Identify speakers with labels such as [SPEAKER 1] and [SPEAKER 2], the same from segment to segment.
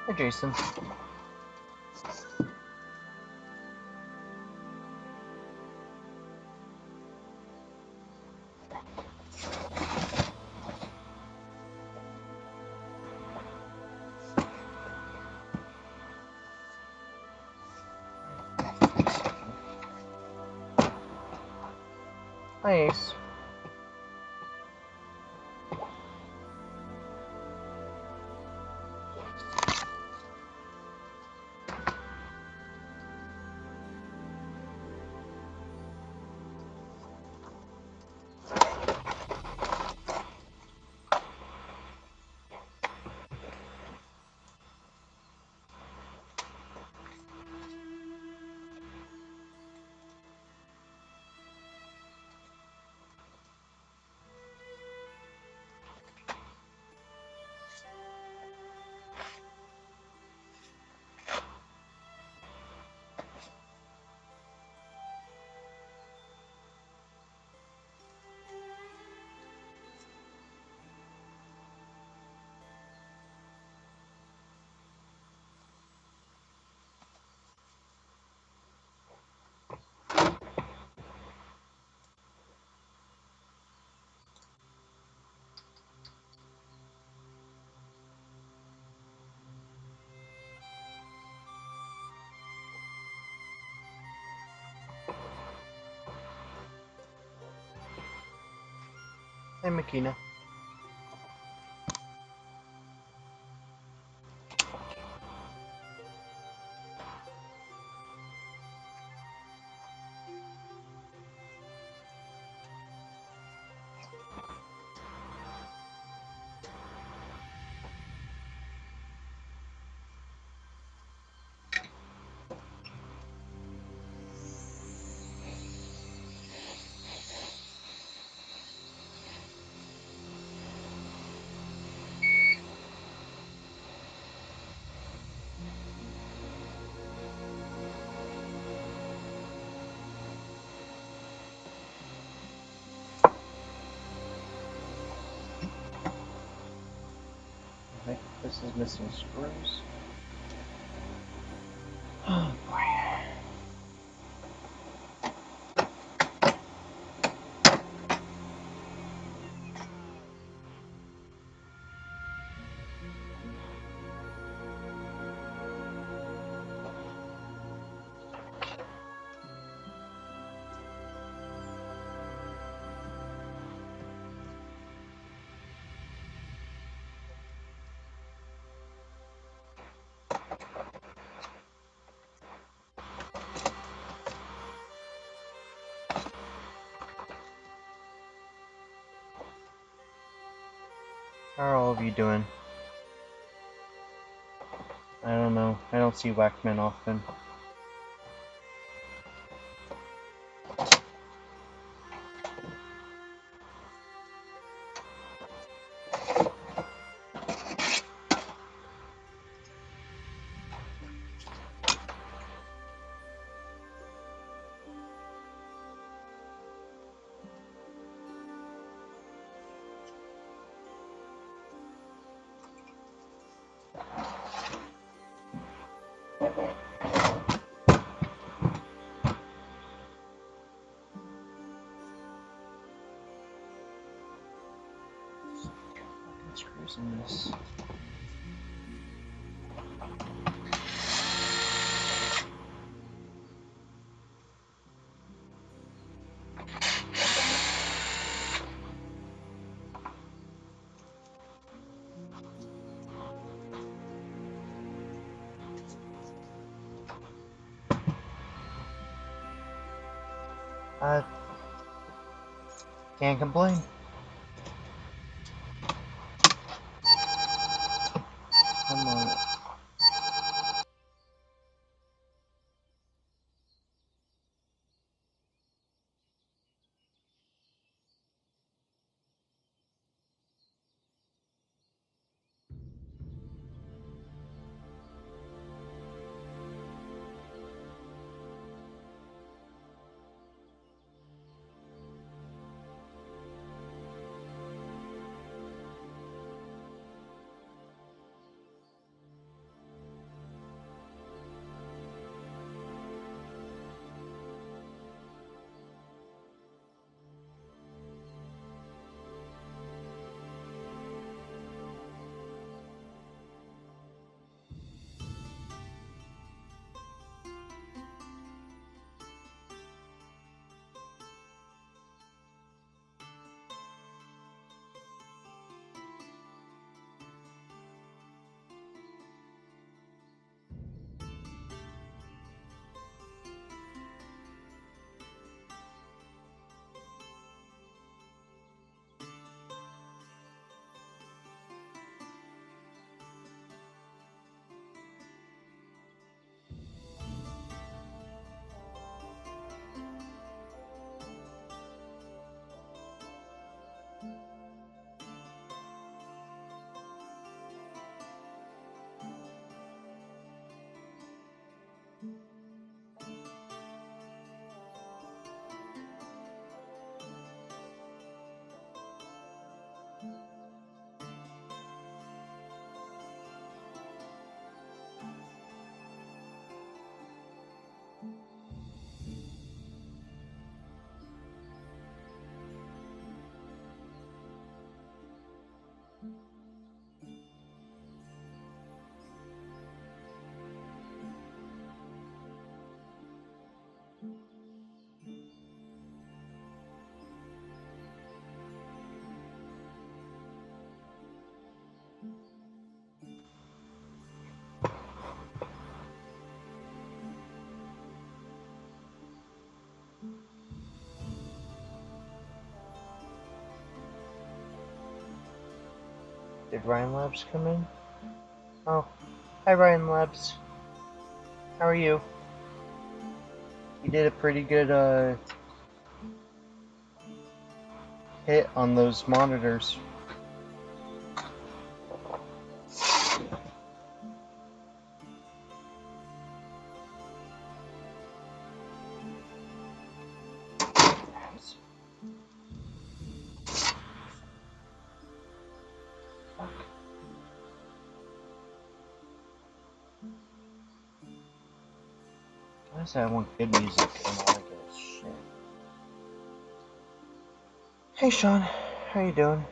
[SPEAKER 1] Hi, Jason. Hi, Ace. Hi, Makina. I think this is missing screws. Oh boy. How are all of you doing? I don't know. I don't see Whackman often. Fucking screws in this. Can't complain. Come on. Did Ryan Labs come in? Oh, hi Ryan Labs. How are you? You did a pretty good hit on those monitors. I said I want good music and all I get is shit. Hey Sean, how you doing?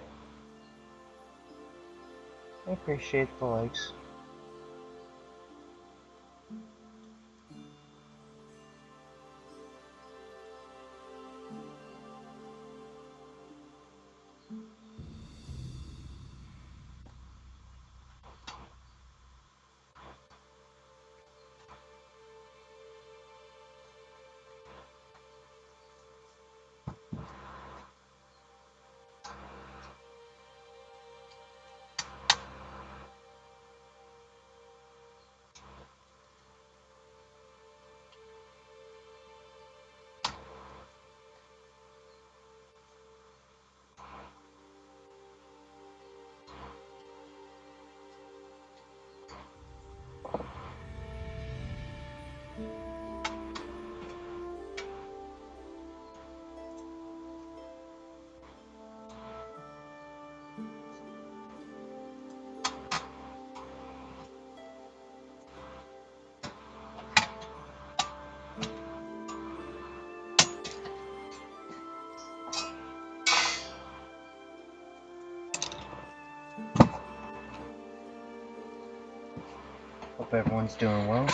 [SPEAKER 1] I appreciate the likes. Hope everyone's doing well.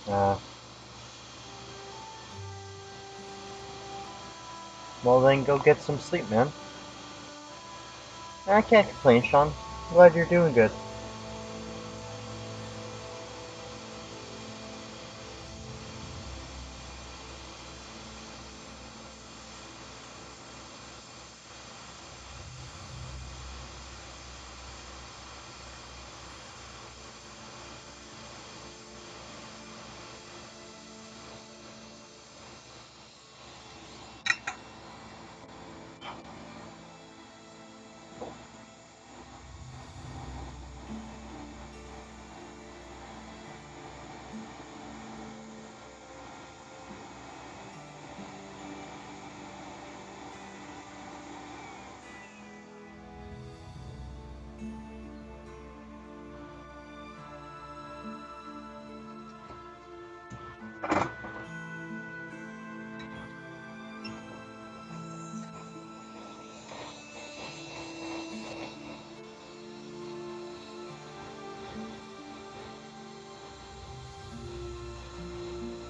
[SPEAKER 1] Uh, well then go get some sleep, man. I can't complain, Sean. Glad you're doing good.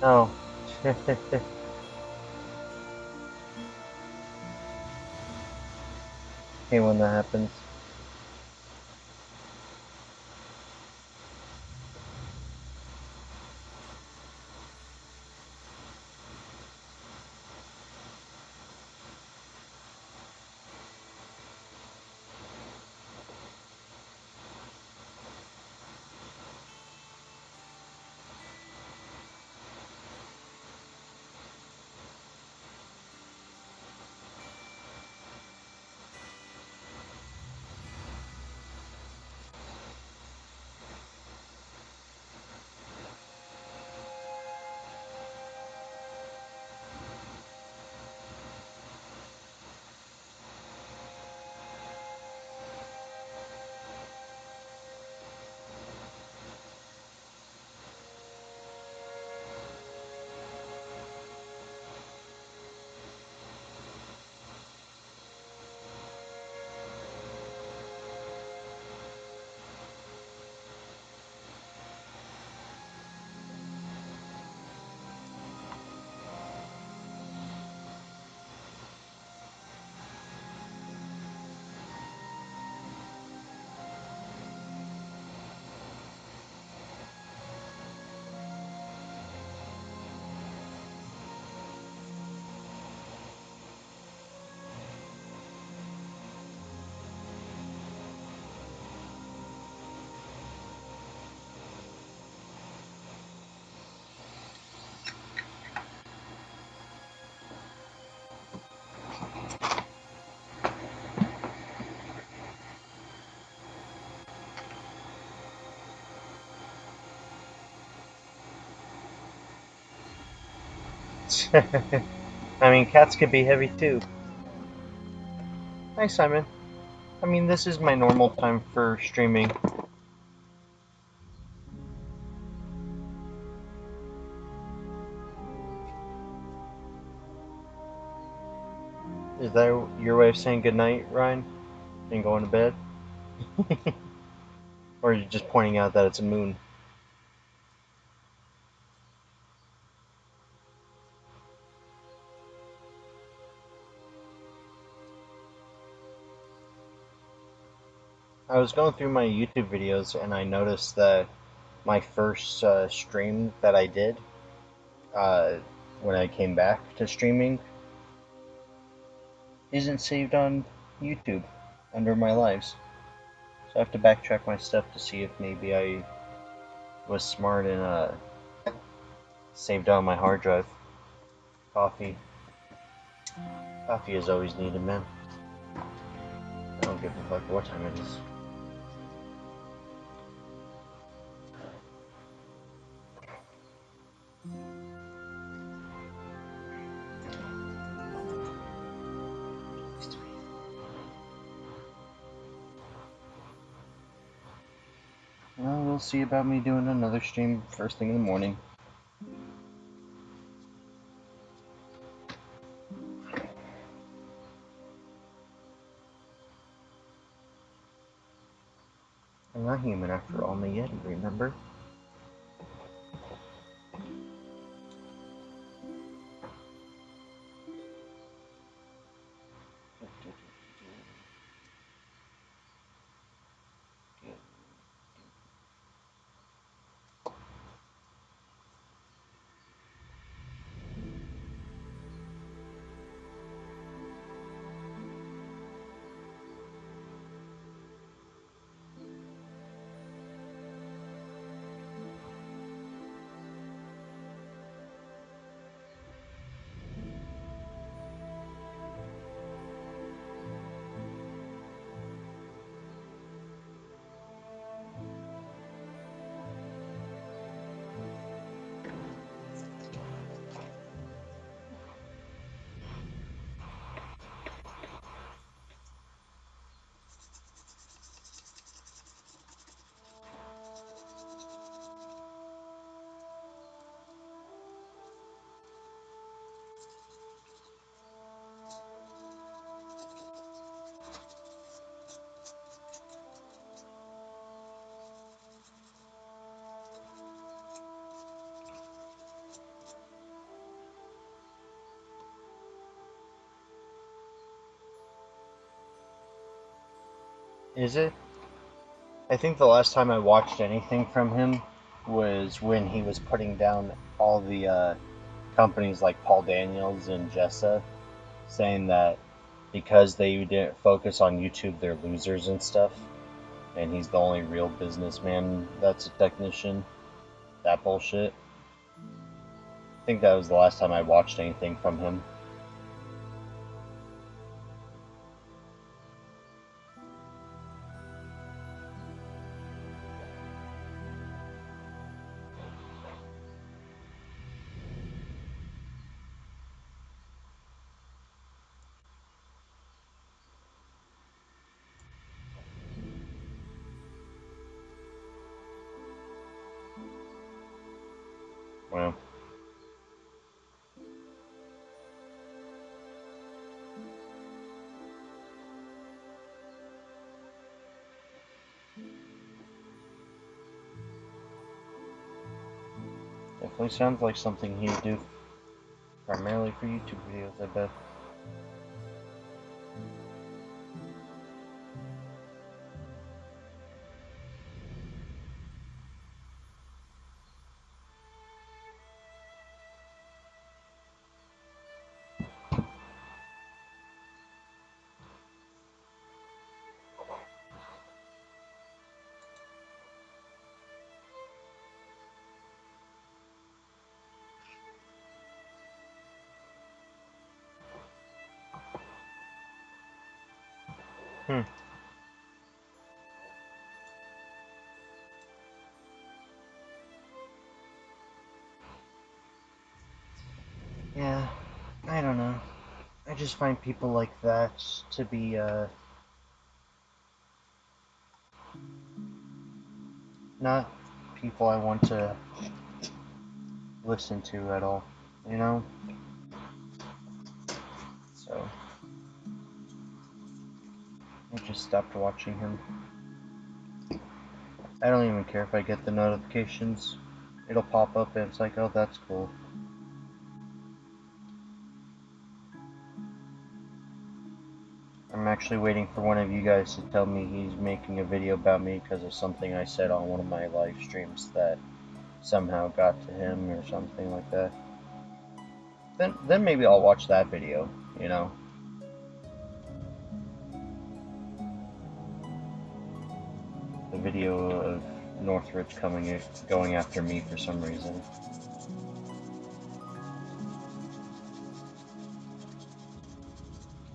[SPEAKER 1] Oh. Hey, when that happens. I mean, cats can be heavy too. Hi, Simon. I mean, this is my normal time for streaming. Is that your way of saying goodnight, Ryan? And going to bed? Or are you just pointing out that it's a moon? I was going through my YouTube videos and I noticed that my first stream that I did uh, when I came back to streaming isn't saved on YouTube under my lives. So I have to backtrack my stuff to see if maybe I was smart and saved on my hard drive. Coffee. Coffee is always needed, man. I don't give a fuck what time it is. Well, we'll see about me doing another stream first thing in the morning. I'm not human after all, I'm a Yeti, remember? Is it? I think the last time I watched anything from him was when he was putting down all the companies like Paul Daniels and Jessa, saying that because they didn't focus on YouTube, they're losers and stuff, and he's the only real businessman that's a technician. That bullshit. I think that was the last time I watched anything from him. Well, definitely sounds like something he'd do primarily for YouTube videos, I bet. Hmm. Yeah, I don't know. I just find people like that to be, not people I want to listen to at all, you know? So, I just stopped watching him. I don't even care if I get the notifications. It'll pop up and it's like, oh, that's cool. I'm actually waiting for one of you guys to tell me he's making a video about me because of something I said on one of my live streams that somehow got to him or something like that. Then maybe I'll watch that video, you know? The video of Northridge going after me for some reason.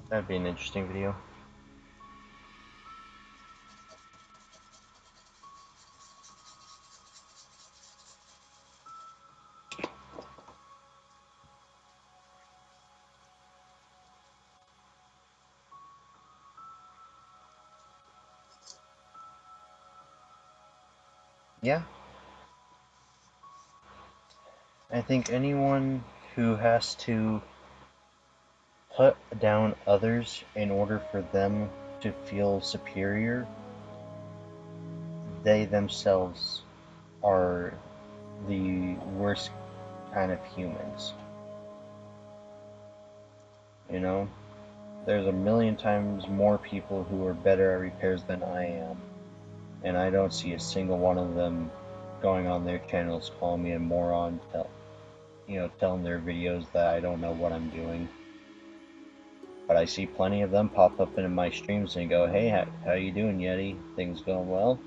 [SPEAKER 1] That'd be an interesting video. Yeah, I think anyone who has to put down others in order for them to feel superior, they themselves are the worst kind of humans. You know? There's a million times more people who are better at repairs than I am, and I don't see a single one of them going on their channels calling me a moron, telling their videos that I don't know what I'm doing. But I see plenty of them pop up into my streams and go, hey, how you doing, Yeti? Things going well?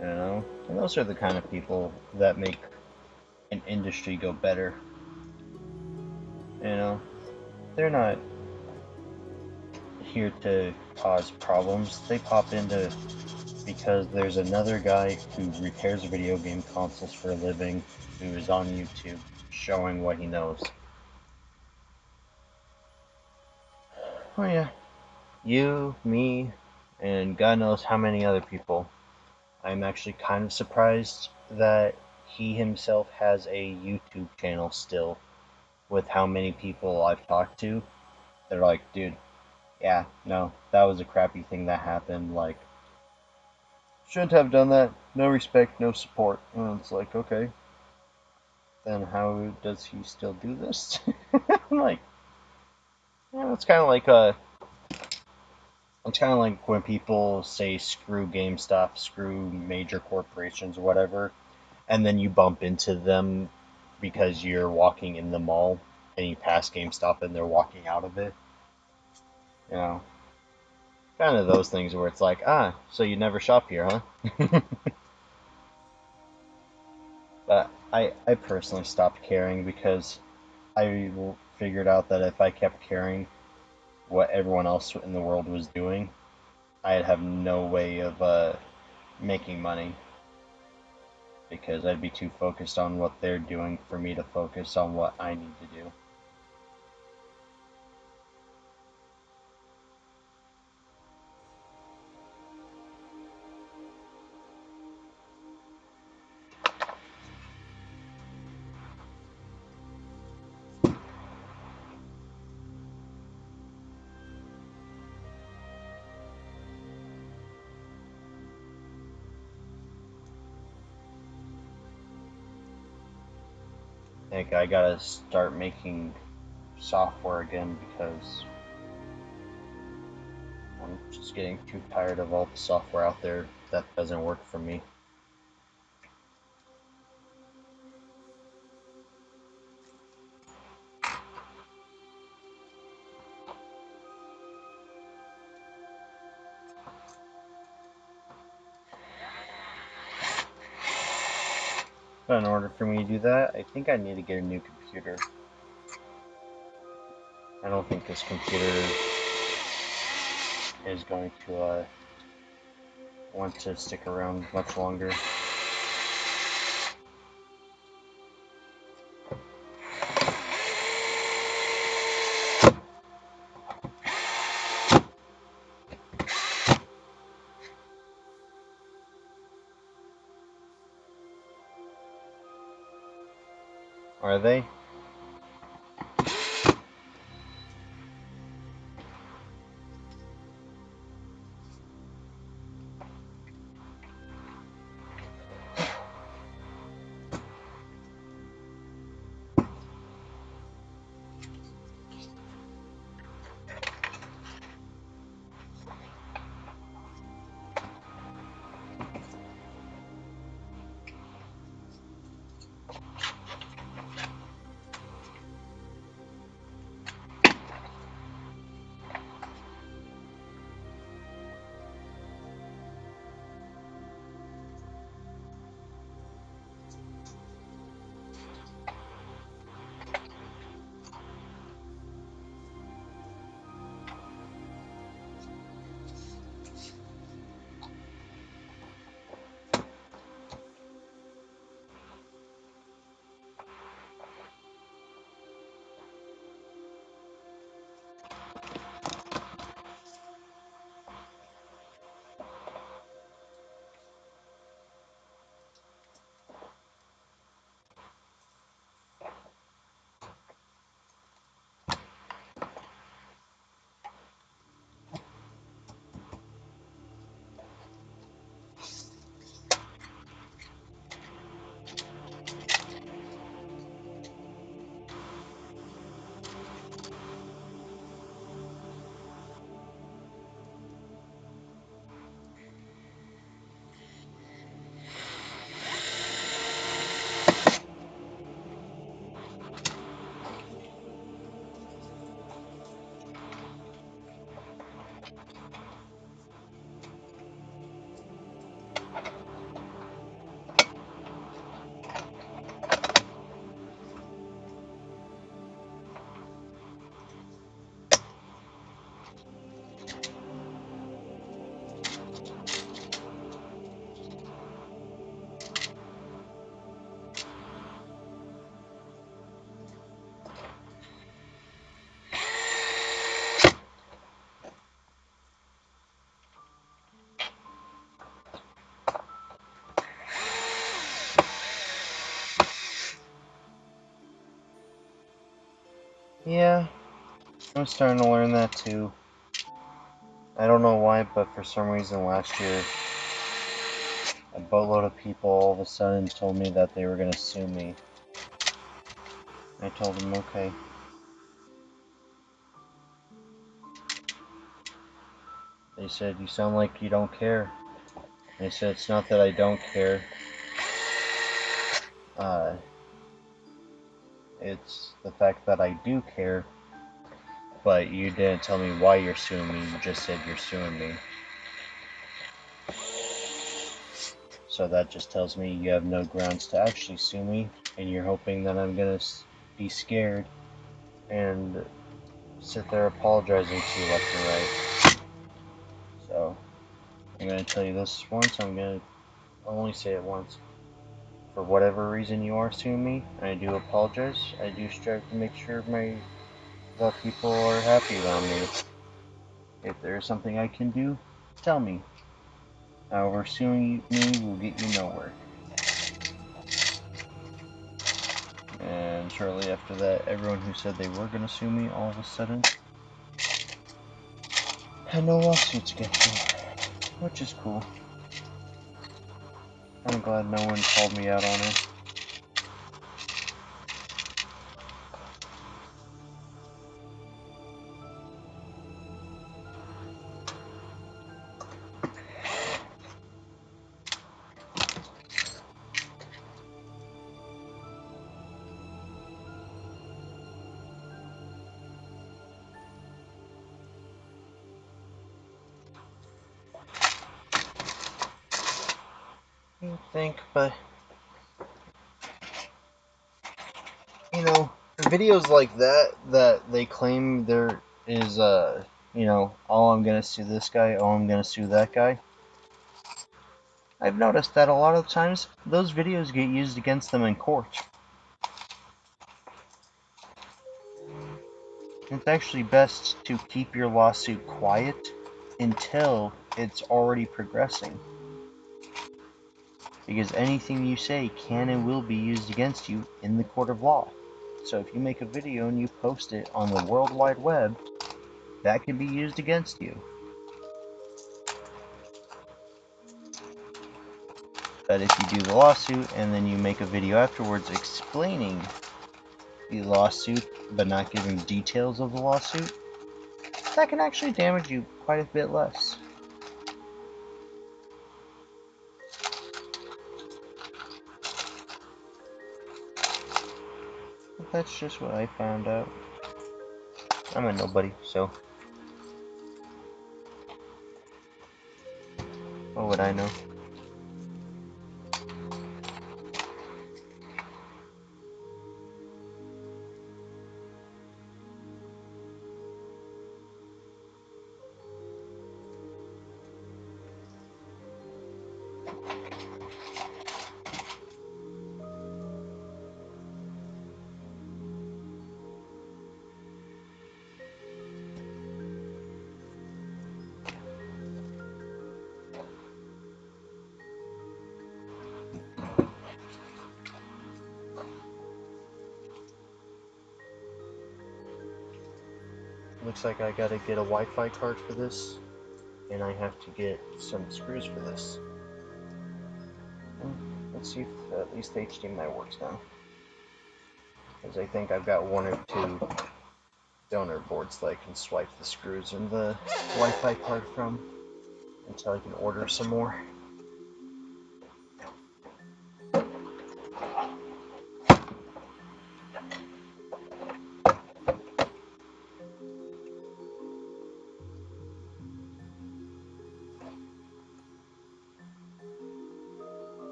[SPEAKER 1] You know? And those are the kind of people that make an industry go better. You know? They're not here to cause problems. They pop into because there's another guy who repairs video game consoles for a living who is on YouTube showing what he knows. Oh yeah. You, me, and God knows how many other people. I'm actually kind of surprised that he himself has a YouTube channel still, with how many people I've talked to. They're like, dude, yeah, no, that was a crappy thing that happened. Like, shouldn't have done that. No respect, no support. And it's like, okay, then how does he still do this? I'm like, yeah, it's kind of like It's kind of like when people say screw GameStop, screw major corporations, or whatever, and then you bump into them because you're walking in the mall and you pass GameStop and they're walking out of it. You know, kind of those things where it's like, ah, so you never shop here, huh? But I personally stopped caring because I figured out that if I kept caring what everyone else in the world was doing, I'd have no way of making money because I'd be too focused on what they're doing for me to focus on what I need to do. Like, I gotta start making software again because I'm just getting too tired of all the software out there that doesn't work for me. But in order for me to do that, I think I need to get a new computer. I don't think this computer is going to want to stick around much longer. Are they? Yeah, I'm starting to learn that too. I don't know why, but for some reason last year, a boatload of people all of a sudden told me that they were going to sue me. I told them, okay. They said, you sound like you don't care. And I said, it's not that I don't care. It's the fact that I do care, but you didn't tell me why you're suing me, you just said you're suing me. So that just tells me you have no grounds to actually sue me, and you're hoping that I'm gonna be scared and sit there apologizing to you left and right. So, I'm gonna tell you this once, I'm gonna only say it once. For whatever reason you are suing me, I do apologize. I do strive to make sure the people are happy around me. If there's something I can do, tell me. However, suing me will get you nowhere. And shortly after that, everyone who said they were gonna sue me all of a sudden had no lawsuits against me, which is cool. I'm glad no one called me out on it. You think, but you know, videos like that they claim there is oh, I'm gonna sue this guy, oh, I'm gonna sue that guy. I've noticed that a lot of times those videos get used against them in court. It's actually best to keep your lawsuit quiet until it's already progressing, because anything you say can and will be used against you in the court of law. So if you make a video and you post it on the World Wide Web, that can be used against you. But if you do the lawsuit and then you make a video afterwards explaining the lawsuit but not giving details of the lawsuit, that can actually damage you quite a bit less. But that's just what I found out. I'm a nobody, so what would I know? Looks like I gotta get a Wi-Fi card for this, and I have to get some screws for this. Let's see if at least the HDMI works now. Because I think I've got one or two donor boards that I can swipe the screws in the Wi-Fi card from until I can order some more.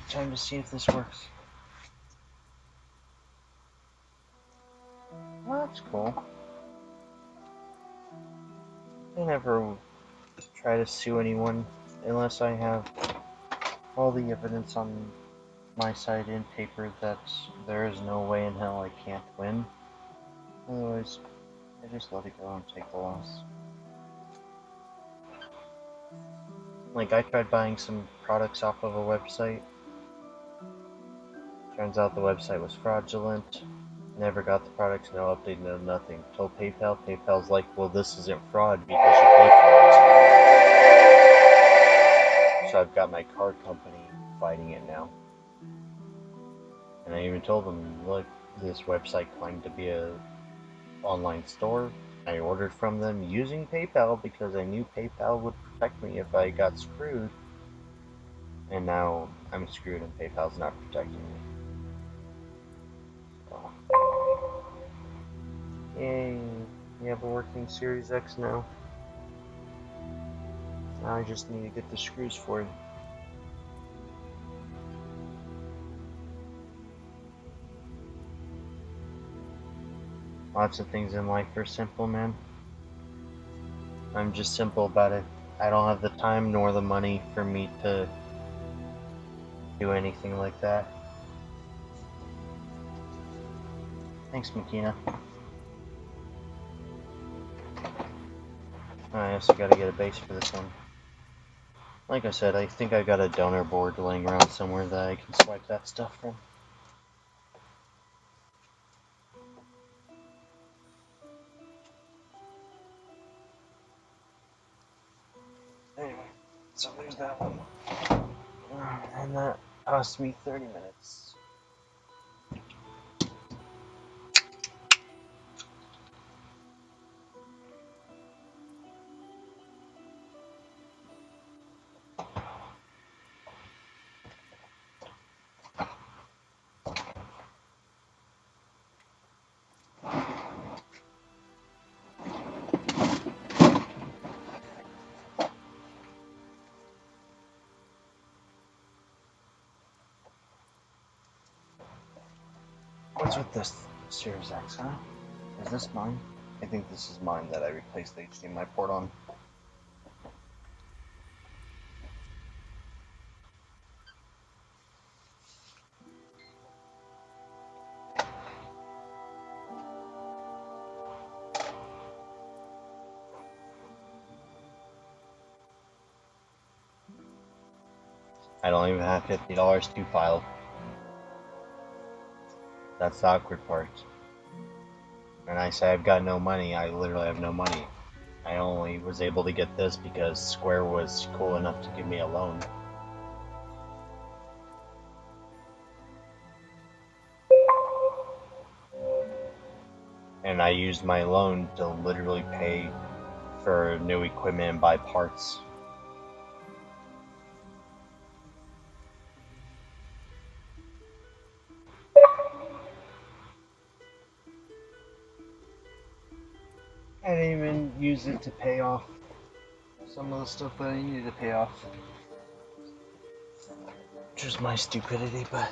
[SPEAKER 1] Time to see if this works. Well, that's cool. I never try to sue anyone unless I have all the evidence on my side in paper that there is no way in hell I can't win. Otherwise, I just let it go and take the loss. Like, I tried buying some products off of a website. Turns out the website was fraudulent. Never got the products, no update, no nothing. Told PayPal. PayPal's like, well, this isn't fraud because you paid for it. So I've got my card company fighting it now. And I even told them, look, this website claimed to be a online store. I ordered from them using PayPal because I knew PayPal would protect me if I got screwed. And now I'm screwed and PayPal's not protecting me. So. Yay, we have a working Series X now. Now I just need to get the screws for it. Lots of things in life are simple, man. I'm just simple about it. I don't have the time nor the money for me to do anything like that. Thanks, Makina. I also gotta get a base for this one. Like I said, I think I got a donor board laying around somewhere that I can swipe that stuff from. Anyway, so there's that one. And that cost me 30 minutes. What's with this Series X, huh? Is this mine? I think this is mine that I replaced the HDMI port on. I don't even have $50 to file. That's the awkward part. When I say I've got no money, I literally have no money. I only was able to get this because Square was cool enough to give me a loan. And I used my loan to literally pay for new equipment and buy parts. I didn't even use it to pay off some of the stuff that I needed to pay off. Which was my stupidity, but...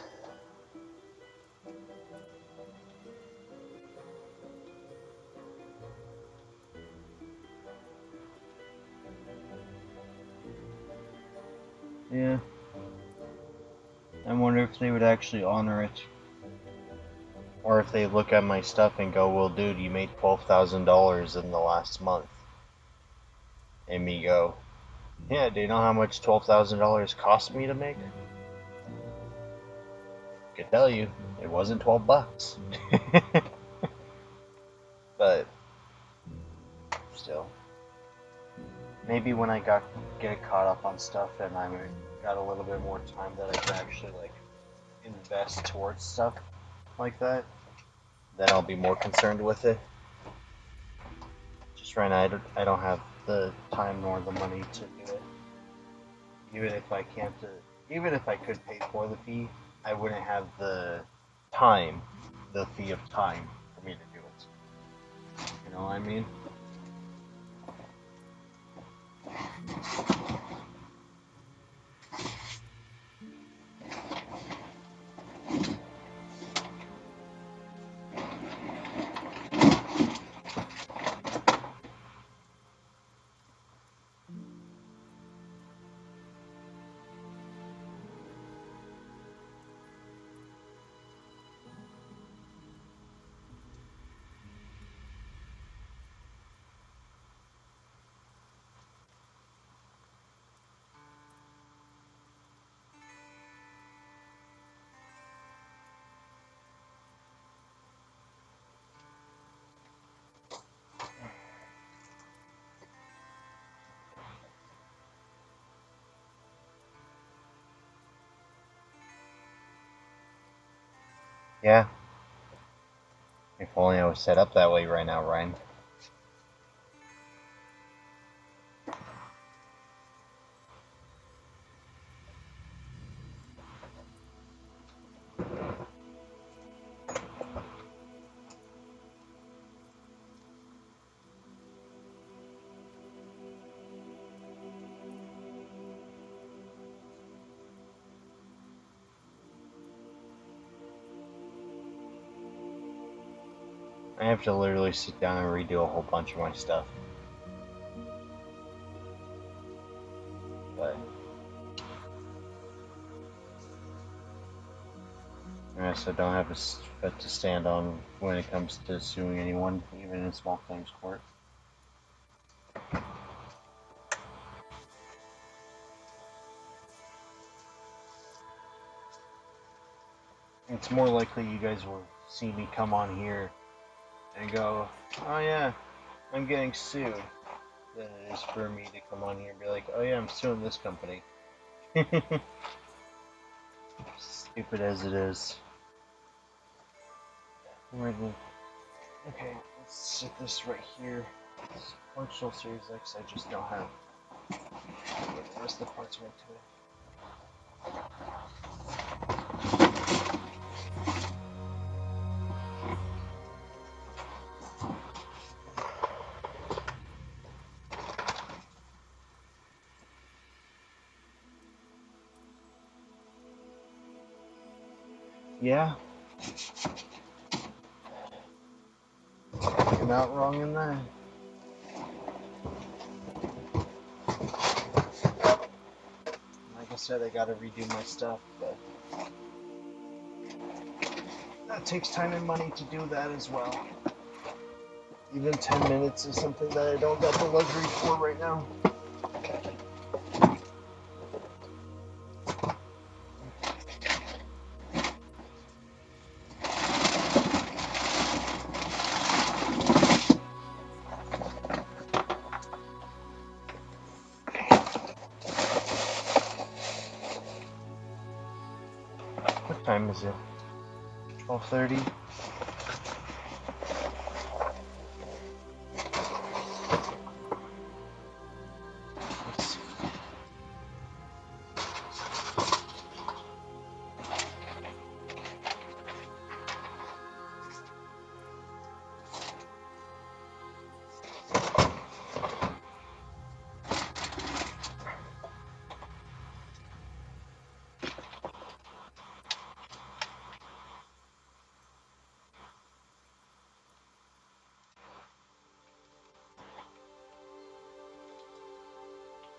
[SPEAKER 1] yeah. I wonder if they would actually honor it. Or if they look at my stuff and go, well, dude, you made $12,000 in the last month. And me go, yeah, do you know how much $12,000 cost me to make? I could tell you, it wasn't 12 bucks. But, still. Maybe when I get caught up on stuff and I got a little bit more time that I can actually, like, invest towards stuff like that, then I'll be more concerned with it. Just right now, I don't have the time nor the money to do it. Even if I could pay for the fee, I wouldn't have the fee of time for me to do it. You know what I mean? Yeah. If only I was set up that way right now, Ryan. I have to literally sit down and redo a whole bunch of my stuff. But I also don't have a foot to stand on when it comes to suing anyone, even in small claims court. It's more likely you guys will see me come on here and go, oh yeah, I'm getting sued, than it is for me to come on here and be like, oh yeah, I'm suing this company. Stupid as it is. Okay, let's set this right here. It's functional Series X, I just don't have the rest of the parts went to it. Yeah. You're not wrong in that. Like I said, I gotta redo my stuff, but that takes time and money to do that as well. Even 10 minutes is something that I don't got the luxury for right now. What time is it? 12:30?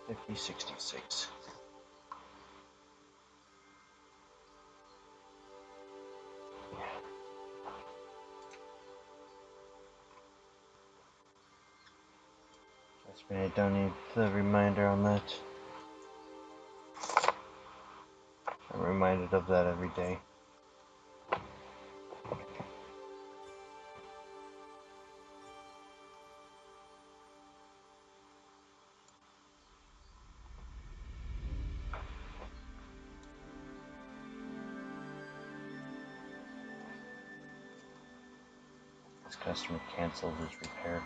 [SPEAKER 1] $50.66. Trust me, I don't need the reminder on that. I'm reminded of that every day. This customer canceled his repair.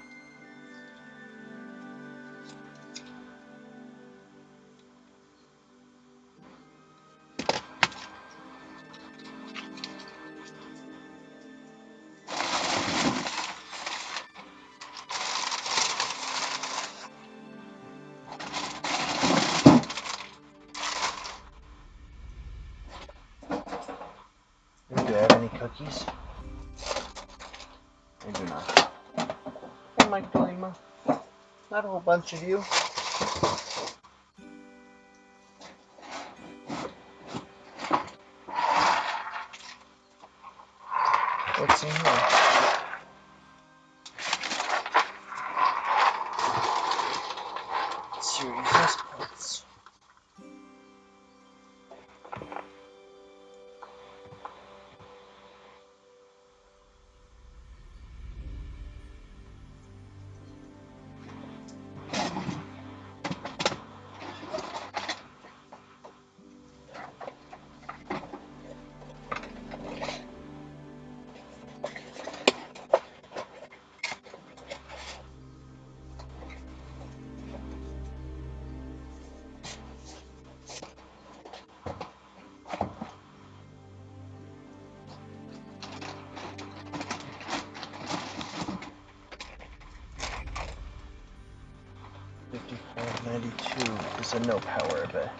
[SPEAKER 1] Do I have any cookies? I do not. Hey, Mike Delima. Not a whole bunch of you. What's in here? Series S parts. 92 is a no power, I bet.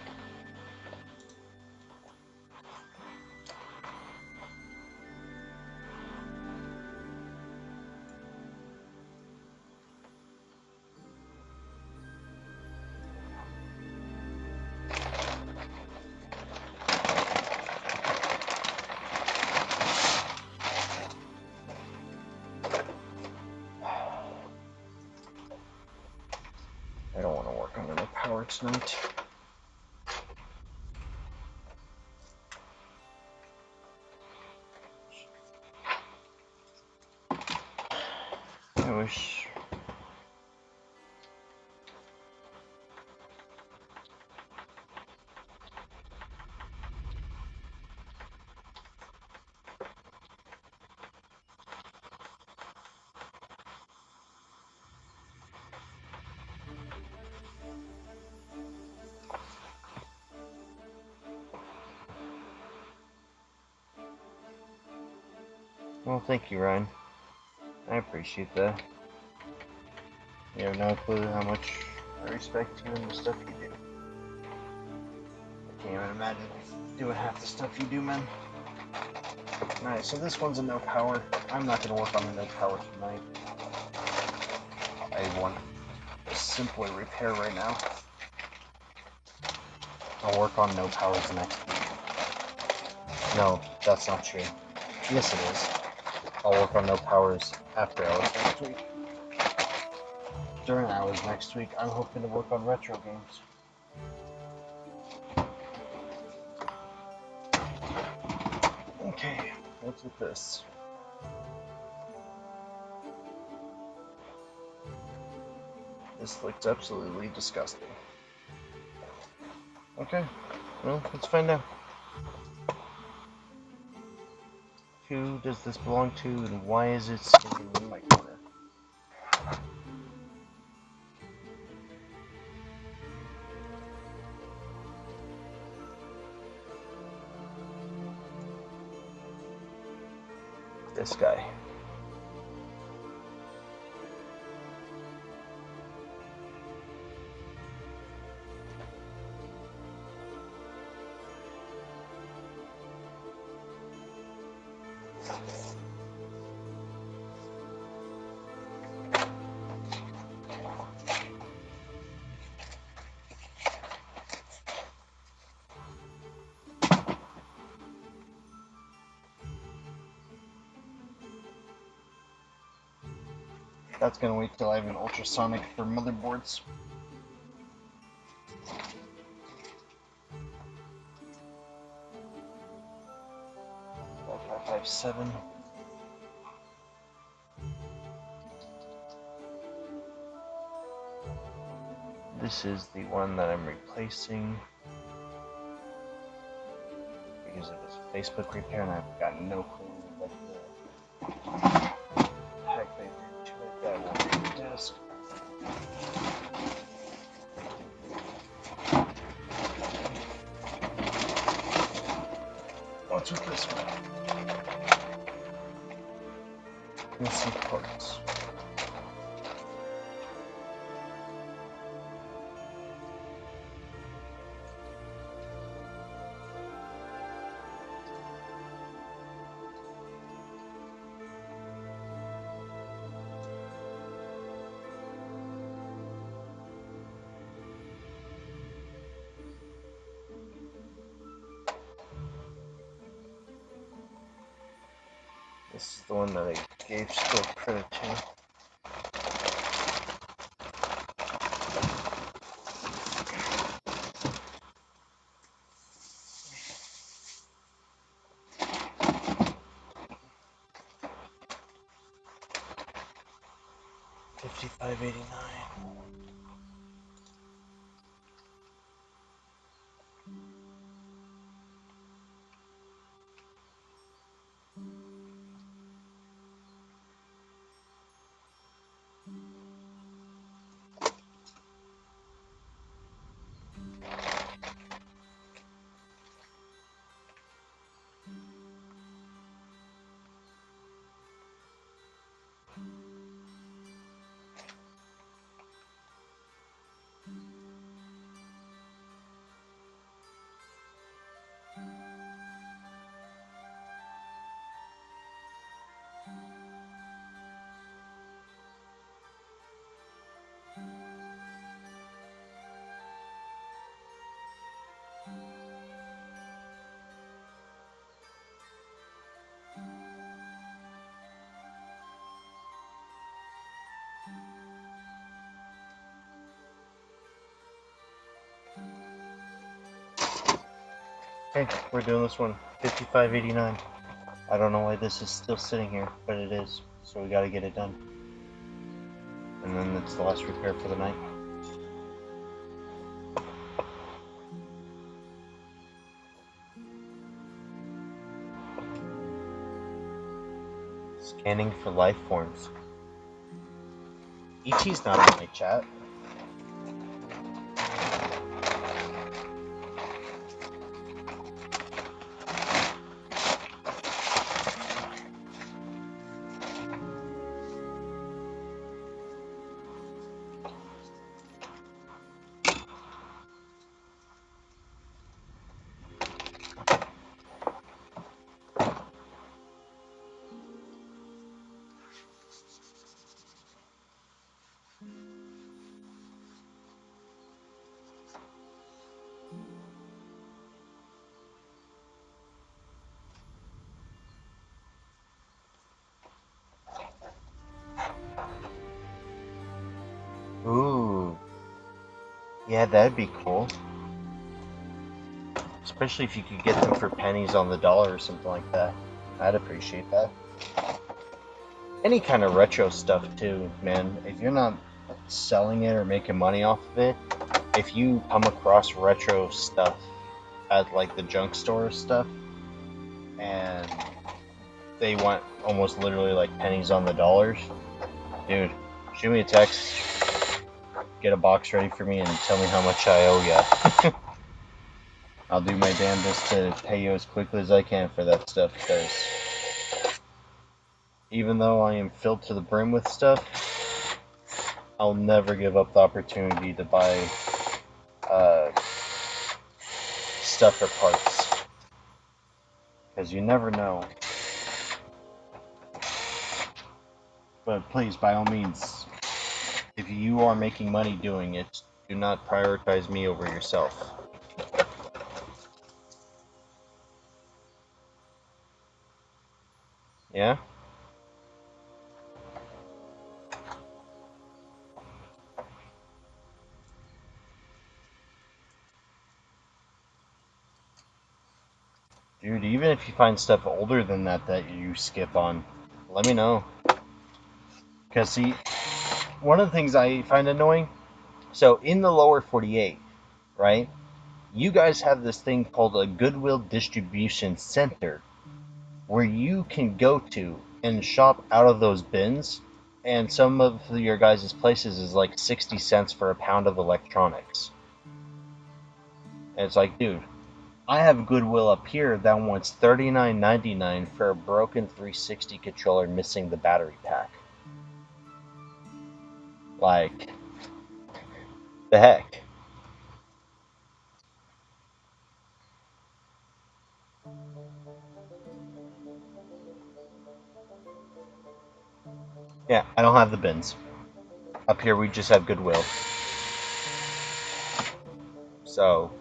[SPEAKER 1] I don't want to work on no power tonight. I wish. Well, thank you, Ryan. I appreciate that. You have no clue how much I respect you and the stuff you do. I can't even imagine doing half the stuff you do, man. Alright, so this one's a no power. I'm not going to work on the no power tonight. I want to simply repair right now. I'll work on no powers next week. No, that's not true. Yes, it is. I'll work on no powers after hours next week. During hours next week, I'm hoping to work on retro games. Okay, what's with this? This looks absolutely disgusting. Okay, well, let's find out. Who does this belong to, and why is it sitting in my corner? This guy. That's gonna wait till I have an ultrasonic for motherboards. 5557. This is the one that I'm replacing because it was a Facebook repair and I've got no clue what the heck they did to it. That won't be the disc. What's with this one? Missing parts. This is the one that I gave still credit to. $55.89. Okay, we're doing this one. 55.89. I don't know why this is still sitting here, but it is. So we gotta get it done. And then it's the last repair for the night. Scanning for life forms. ET's not on my chat. Ooh. Yeah, that'd be cool. Especially if you could get them for pennies on the dollar or something like that. I'd appreciate that. Any kind of retro stuff too, man. If you're not selling it or making money off of it, if you come across retro stuff at like the junk store stuff and they want almost literally like pennies on the dollars, dude, shoot me a text, get a box ready for me, and tell me how much I owe ya. I'll do my damnedest to pay you as quickly as I can for that stuff, because even though I am filled to the brim with stuff, I'll never give up the opportunity to buy stuff for parts, because you never know. But please, by all means, if you are making money doing it, do not prioritize me over yourself. Yeah? Dude, even if you find stuff older than that that you skip on, let me know. Because, see, one of the things I find annoying, so in the lower 48, right, you guys have this thing called a Goodwill Distribution Center where you can go to and shop out of those bins, and some of your guys' places is like 60 cents for a pound of electronics. And it's like, dude, I have Goodwill up here that wants $39.99 for a broken 360 controller missing the battery pack. Like, the heck? Yeah, I don't have the bins. Up here we just have Goodwill. So,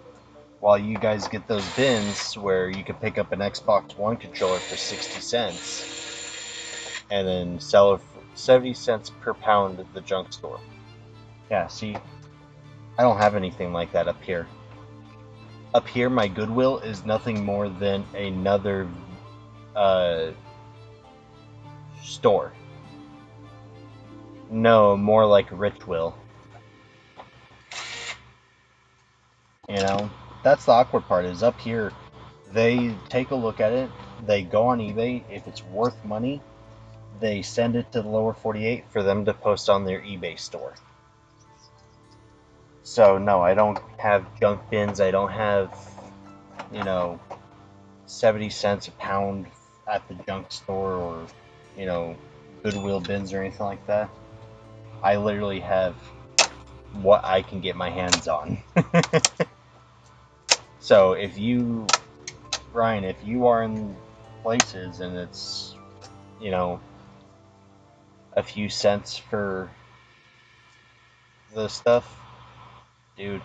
[SPEAKER 1] while you guys get those bins where you can pick up an Xbox One controller for 60 cents and then sell it for 70 cents per pound at the junk store. Yeah, see, I don't have anything like that up here. Up here, my Goodwill is nothing more than another store. No, more like Richwill. You know, that's the awkward part. Is up here, they take a look at it. They go on eBay. If it's worth money, they send it to the lower 48 for them to post on their eBay store. So no, I don't have junk bins. I don't have, 70 cents a pound at the junk store, or, Goodwill bins or anything like that. I literally have what I can get my hands on. So if you, Ryan, if you are in places and it's, a few cents for the stuff, dude,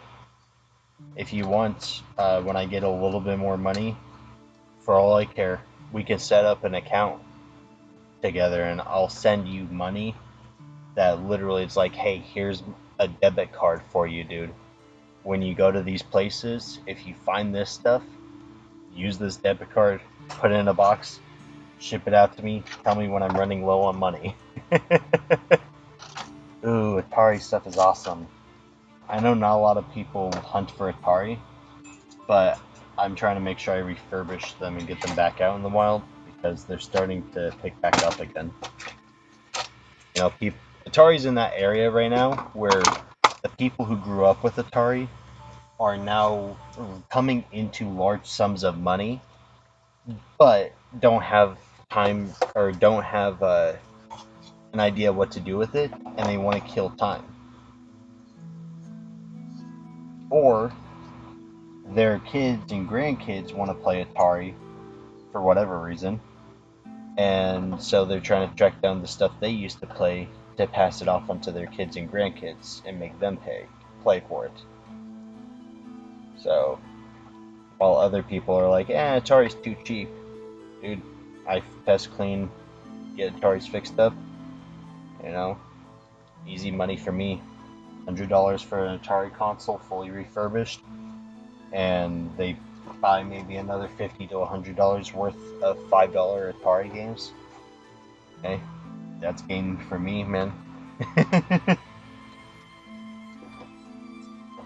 [SPEAKER 1] if you want, when I get a little bit more money, for all I care, we can set up an account together and I'll send you money that literally it's like, hey, here's a debit card for you, dude. When you go to these places, if you find this stuff, use this debit card, put it in a box, ship it out to me, tell me when I'm running low on money. Ooh, Atari stuff is awesome. I know not a lot of people hunt for Atari, but I'm trying to make sure I refurbish them and get them back out in the wild because they're starting to pick back up again. You know, Atari's in that area right now where the people who grew up with Atari are now coming into large sums of money, but don't have time or don't have an idea what to do with it, and they want to kill time. Or their kids and grandkids want to play Atari for whatever reason, and so they're trying to track down the stuff they used to play to pass it off onto their kids and grandkids and make them play for it. So, while other people are like, Atari's too cheap. Dude, I test clean, get Atari's fixed up, you know, easy money for me. $100 for an Atari console fully refurbished, and they buy maybe another $50 to $100 worth of $5 Atari games. Okay, that's game for me, man.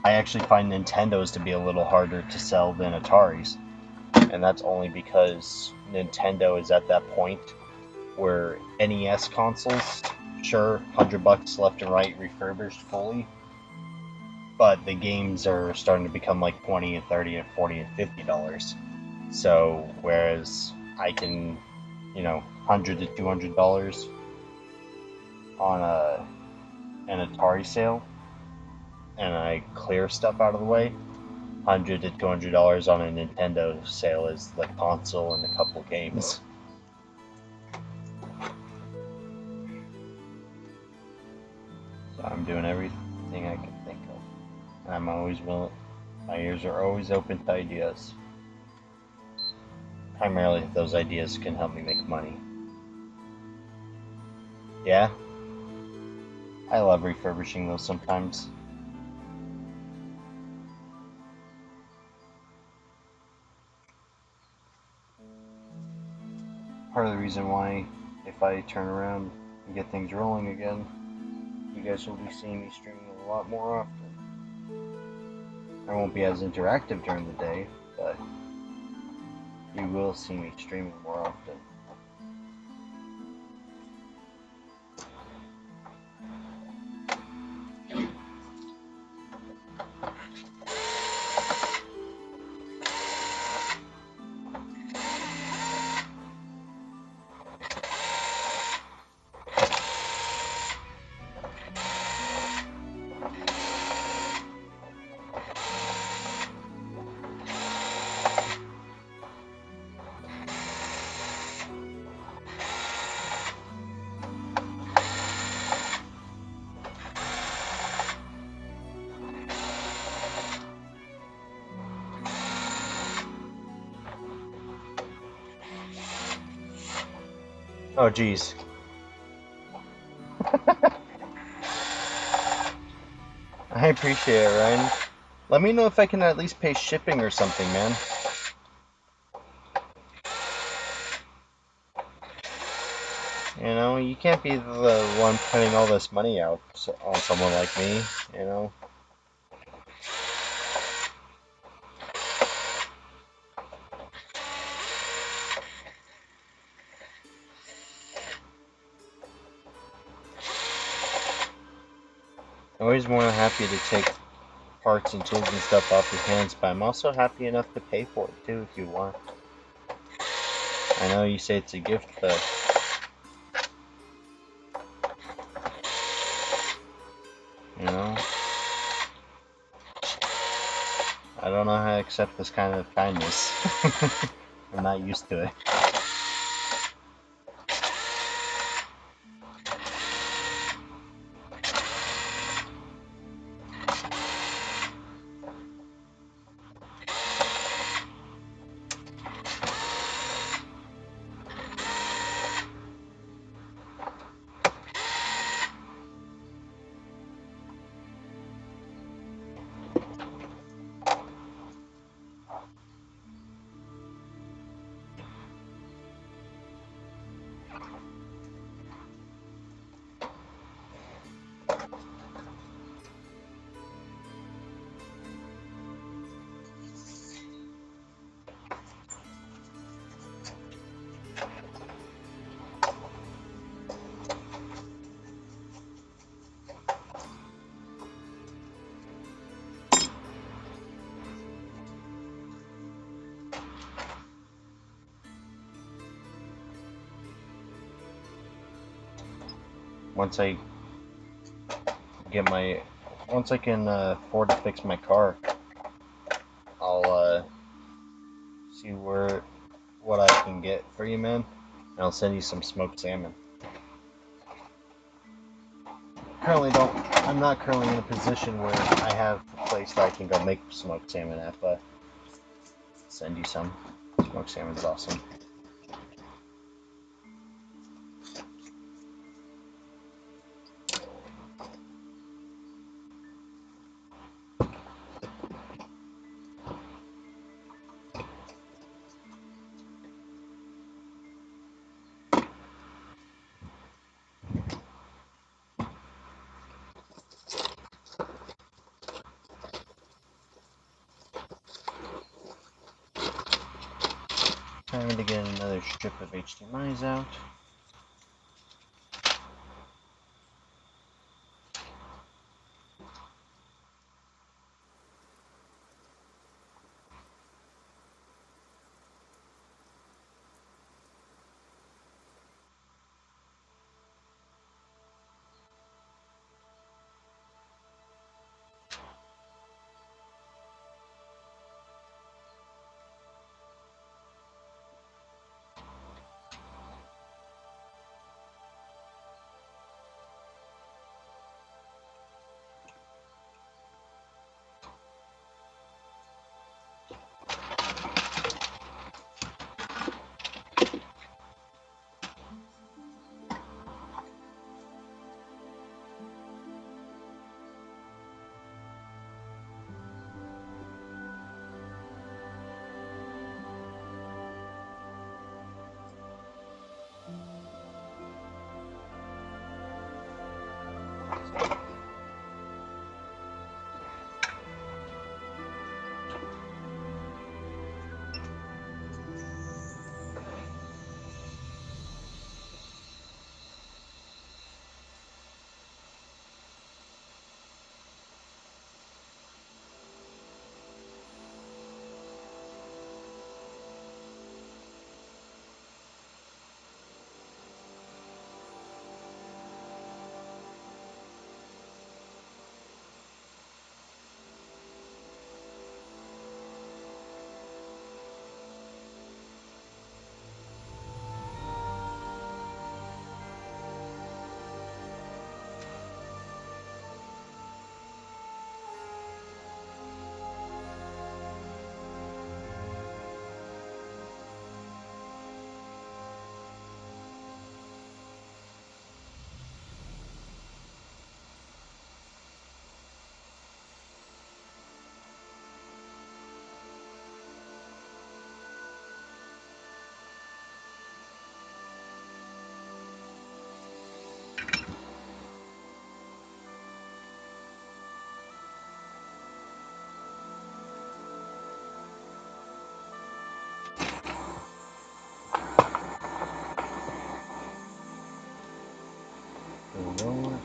[SPEAKER 1] I actually find Nintendo's to be a little harder to sell than Atari's, and that's only because Nintendo is at that point where NES consoles, sure, $100 left and right refurbished fully, but the games are starting to become like $20 and $30 and $40 and $50. So whereas I can, $100 to $200 on an Atari sale, and I clear stuff out of the way, $100 to $200 on a Nintendo sale is the console and a couple games. So I'm doing everything I can think of. And I'm always willing, my ears are always open to ideas. Primarily if those ideas can help me make money. Yeah, I love refurbishing those sometimes. Part of the reason why, if I turn around and get things rolling again, you guys will be seeing me streaming a lot more often. I won't be as interactive during the day, but you will see me streaming more often. Oh, geez. I appreciate it, Ryan. Let me know if I can at least pay shipping or something, man. You can't be the one putting all this money out on someone like me, I'm always more than happy to take parts and tools and stuff off your hands, but I'm also happy enough to pay for it too if you want. I know you say it's a gift, but I don't know how to accept this kind of kindness. I'm not used to it. once I get my, once I can afford to fix my car, I'll see what I can get for you, man. And I'll send you some smoked salmon. I'm not currently in a position where I have a place that I can go make smoked salmon at, but send you some. Smoked salmon's awesome. Time to get another strip of HDMIs out.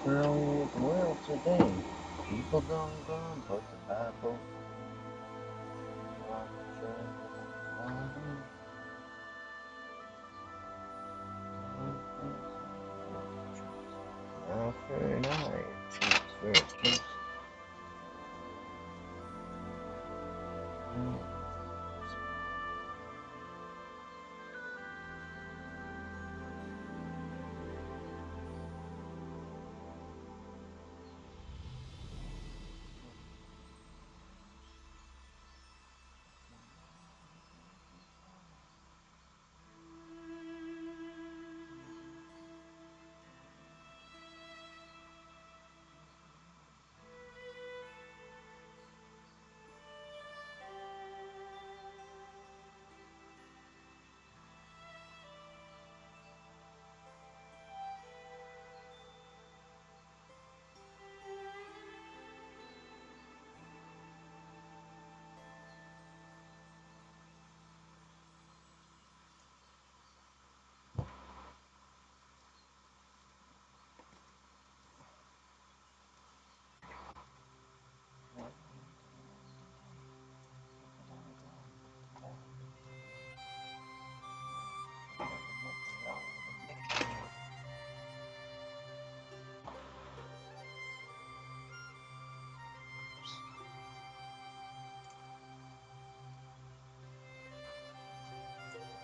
[SPEAKER 1] We're rolling with the world today. People don't go and put the Bible on the train. Now for a night, cheeks for a kiss.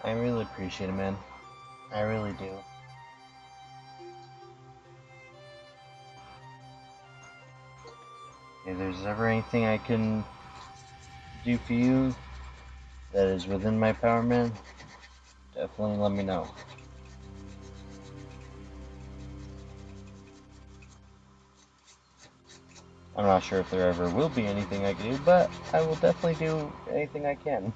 [SPEAKER 1] I really appreciate it, man. I really do. If there's ever anything I can do for you that is within my power, man, definitely let me know. I'm not sure if there ever will be anything I can do, but I will definitely do anything I can.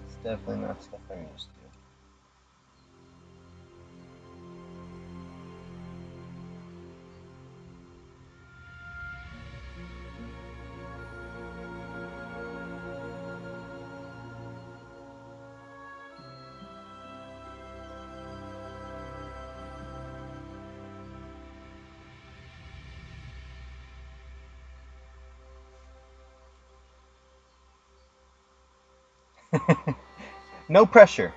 [SPEAKER 1] It's definitely not stuff I'm used to. No pressure.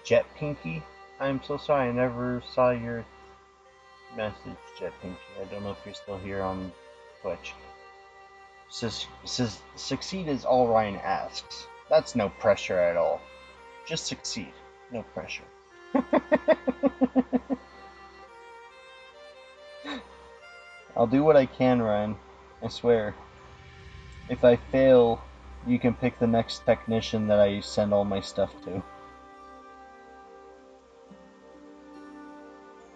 [SPEAKER 1] Jet Pinky, I'm so sorry I never saw your message, Jet Pinky. I don't know if you're still here on Twitch. Succeed is all Ryan asks. That's no pressure at all. Just succeed. No pressure. I'll do what I can, Ryan. I swear. If I fail, you can pick the next technician that I send all my stuff to.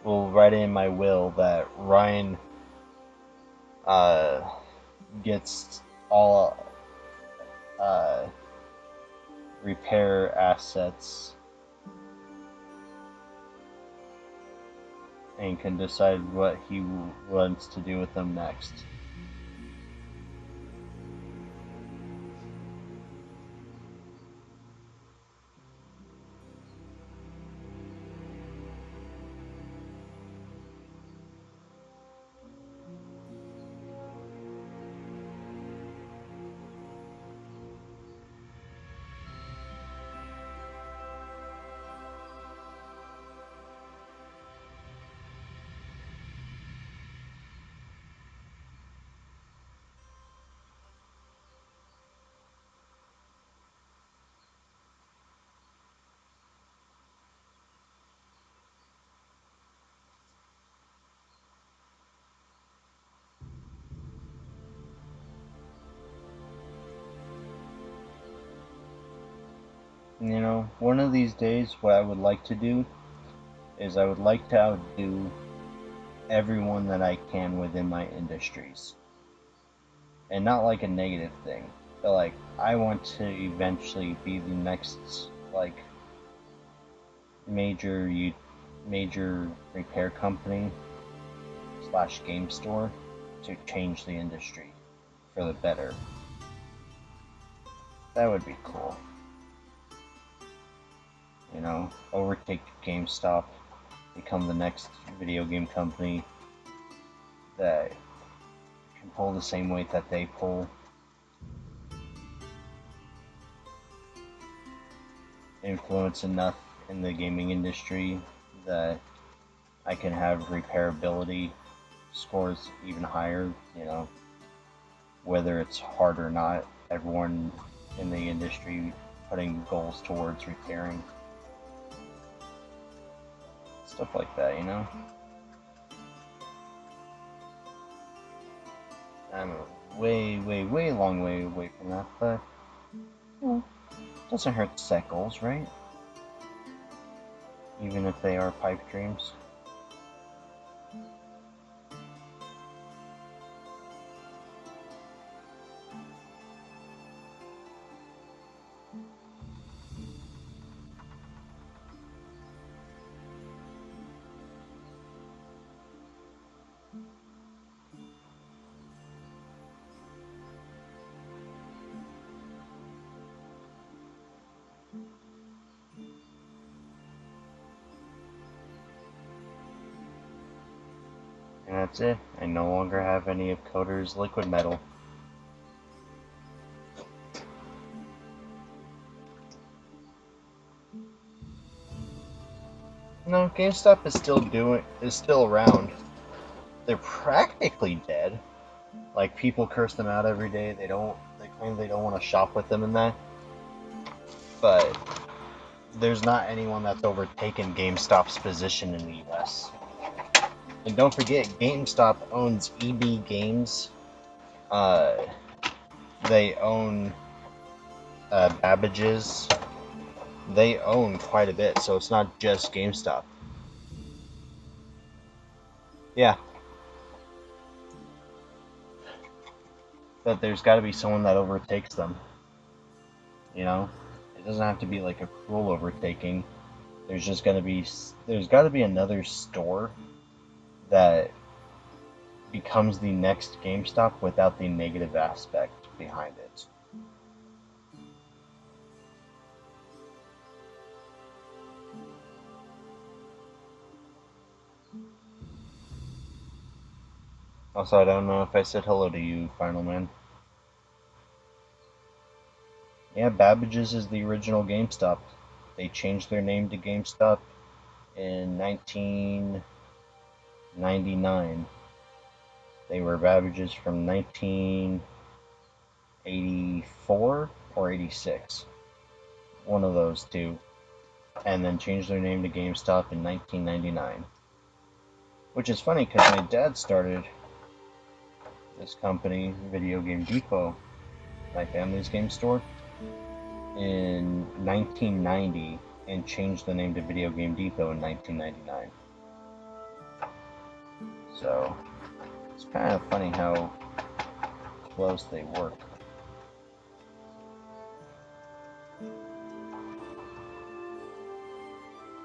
[SPEAKER 1] We'll write in my will that Ryan gets all repair assets and can decide what he wants to do with them next. You know, one of these days, what I would like to do is I would like to outdo everyone that I can within my industries. And not like a negative thing, but like, I want to eventually be the next, like, major repair company / game store to change the industry for the better. That would be cool. You know, overtake GameStop, become the next video game company that can pull the same weight that they pull. Influence enough in the gaming industry that I can have repairability scores even higher, you know, whether it's hard or not, everyone in the industry putting goals towards repairing. Stuff like that, you know? I'm a way long way away from that, but doesn't hurt to set goals, right? Even if they are pipe dreams. And that's it. I no longer have any of Coder's liquid metal. No, GameStop is still around. They're practically dead. Like, people curse them out every day. They claim they don't want to shop with them and that. But there's not anyone that's overtaken GameStop's position in the US. And don't forget, GameStop owns EB Games. They own Babbage's. They own quite a bit, so it's not just GameStop. Yeah. But there's got to be someone that overtakes them. You know? It doesn't have to be like a cruel overtaking. There's got to be another store that becomes the next GameStop without the negative aspect behind it. Also, I don't know if I said hello to you, Final Man. Yeah, Babbage's is the original GameStop. They changed their name to GameStop in 1999. They were Babbage's from 1984 or 86. One of those two. And then changed their name to GameStop in 1999. Which is funny because my dad started this company, Video Game Depot, my family's game store, in 1990 and changed the name to Video Game Depot in 1999. So, it's kind of funny how close they work.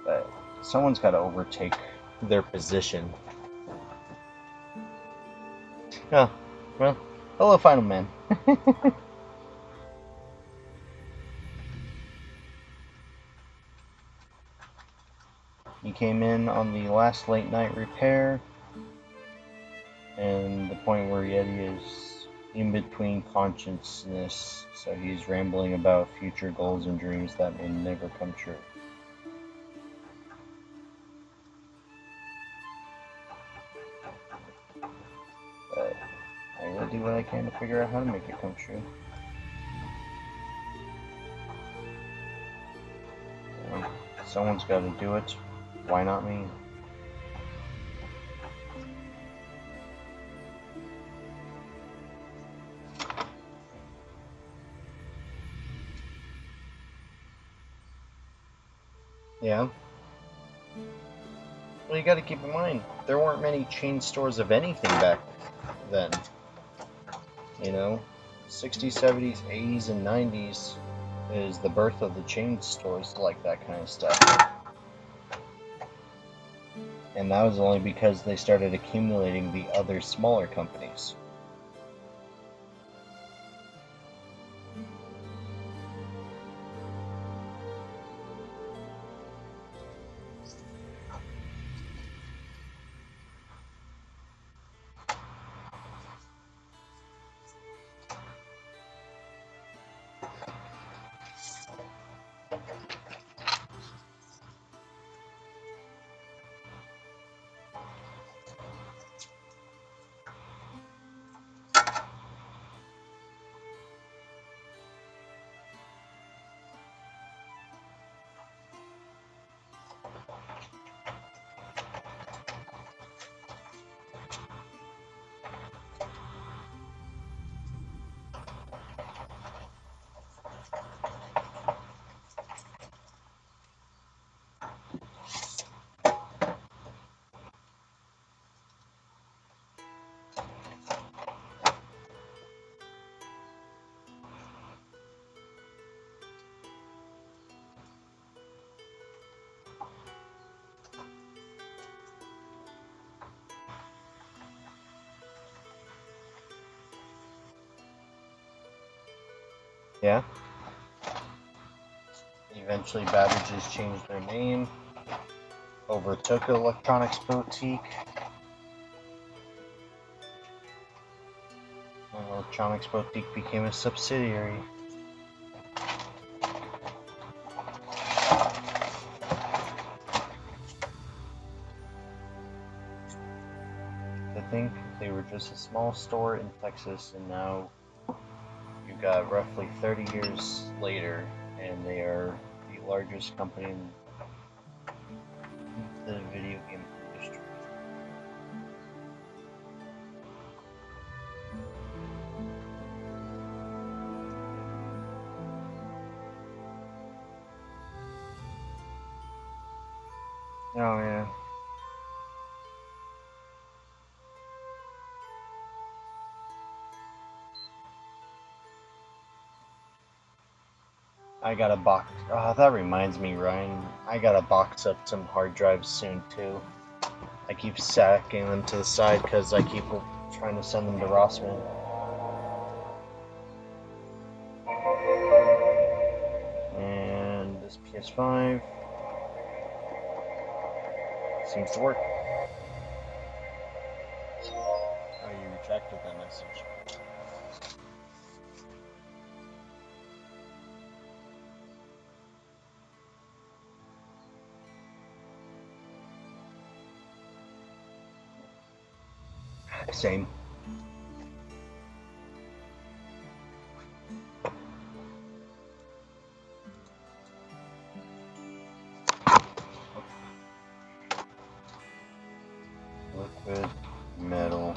[SPEAKER 1] But someone's got to overtake their position. Oh, well, hello, Final Man. He came in on the last late night repair, and the point where Yeti is in between consciousness, so he's rambling about future goals and dreams that may never come true. But I will do what I can to figure out how to make it come true. Someone's got to do it. Why not me? Yeah. Well, you got to keep in mind, there weren't many chain stores of anything back then. You know, 60s, 70s, 80s, and 90s is the birth of the chain stores like that kind of stuff. And that was only because they started accumulating the other smaller companies. Yeah. Eventually, Babbage's changed their name, overtook Electronics Boutique. And Electronics Boutique became a subsidiary. think they were just a small store in Texas, and now you got roughly 30 years later, and they are the largest company in the video game industry. Oh yeah. I gotta box. Oh, that reminds me, Ryan. I gotta box up some hard drives soon too. I keep sacking them to the side because I keep trying to send them to Rossman. And this PS5 seems to work. Oh, you retracted that message. Same. Liquid metal.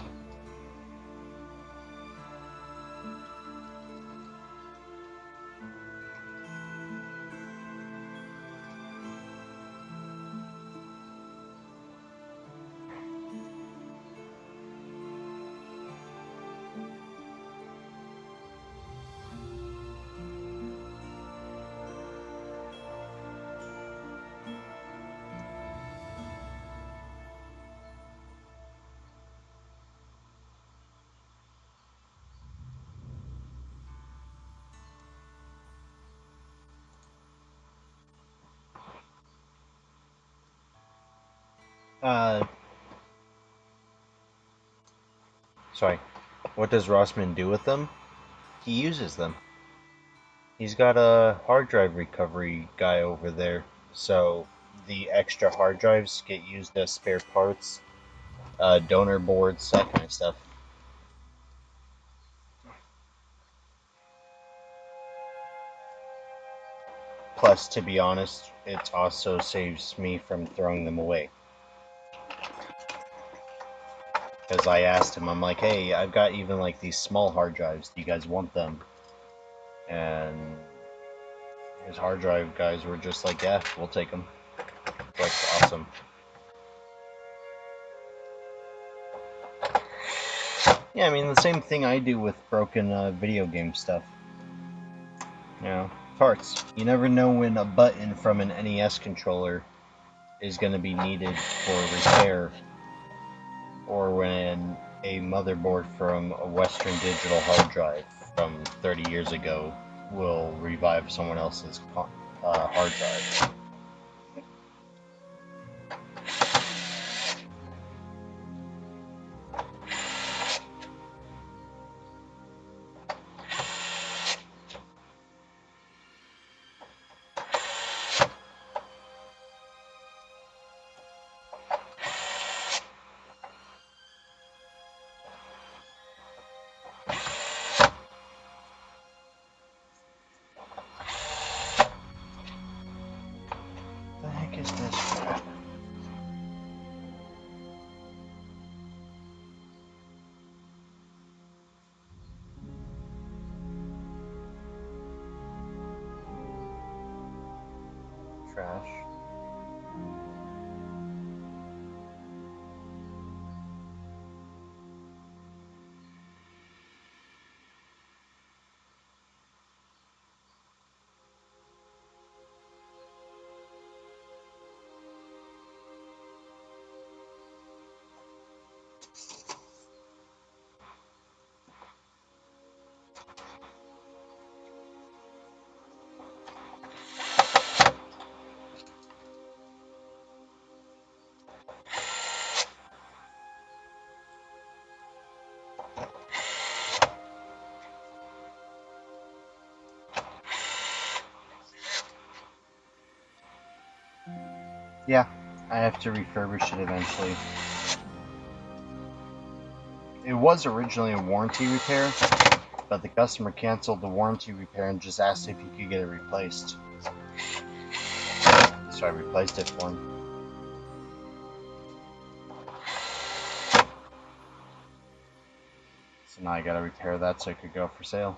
[SPEAKER 1] Sorry. What does Rossman do with them? He uses them. He's got a hard drive recovery guy over there, so the extra hard drives get used as spare parts, donor boards, that kind of stuff. Plus, to be honest, it also saves me from throwing them away. Because I asked him, I'm like, hey, I've got even like these small hard drives. Do you guys want them? And his hard drive guys were just like, yeah, we'll take them. Like, awesome. Yeah, I mean, the same thing I do with broken video game stuff. You know, parts. You never know when a button from an NES controller is going to be needed for repair, or when a motherboard from a Western Digital hard drive from 30 years ago will revive someone else's hard drive. What the heck is this crap? Trash. Yeah, I have to refurbish it eventually. It was originally a warranty repair, but the customer canceled the warranty repair and just asked if he could get it replaced. So I replaced it for him. So now I gotta repair that so it could go for sale.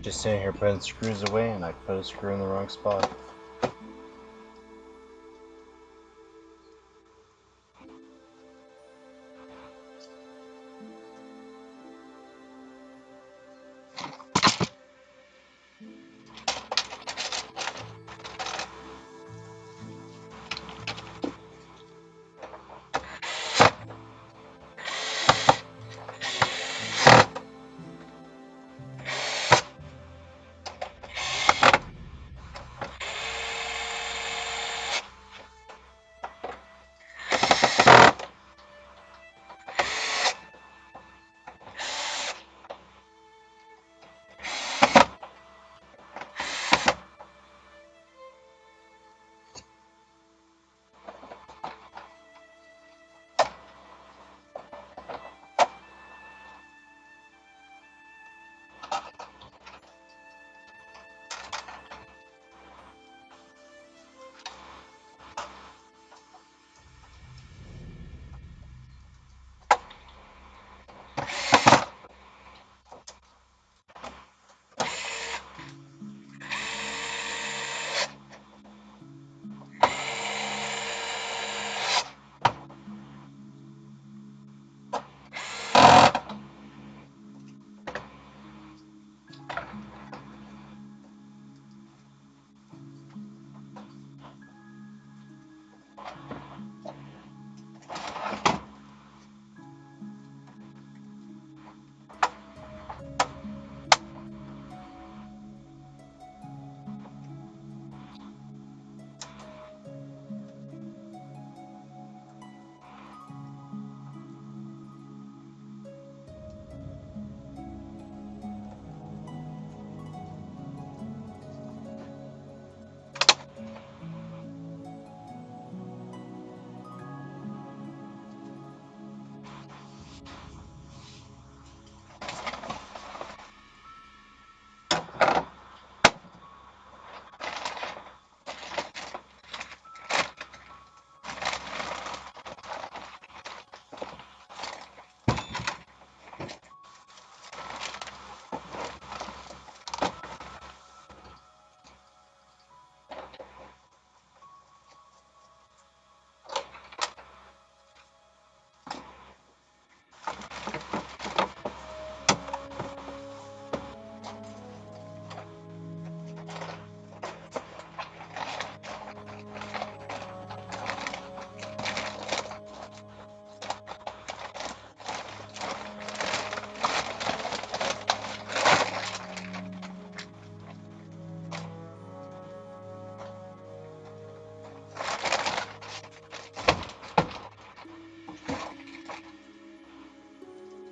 [SPEAKER 1] Just sitting here putting screws away, and I put a screw in the wrong spot.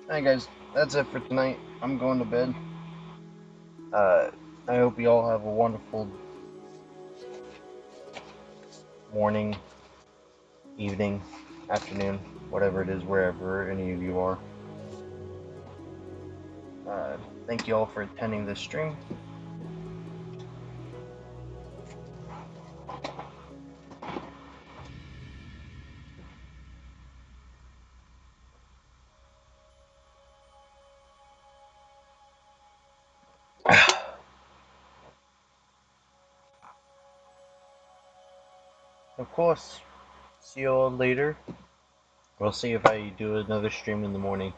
[SPEAKER 1] Alright guys, that's it for tonight. I'm going to bed. Uh, I hope you all have a wonderful morning, evening, afternoon, whatever it is, wherever any of you are. Uh, Thank you all for attending this stream. Of course, see you all later. We'll see if I do another stream in the morning.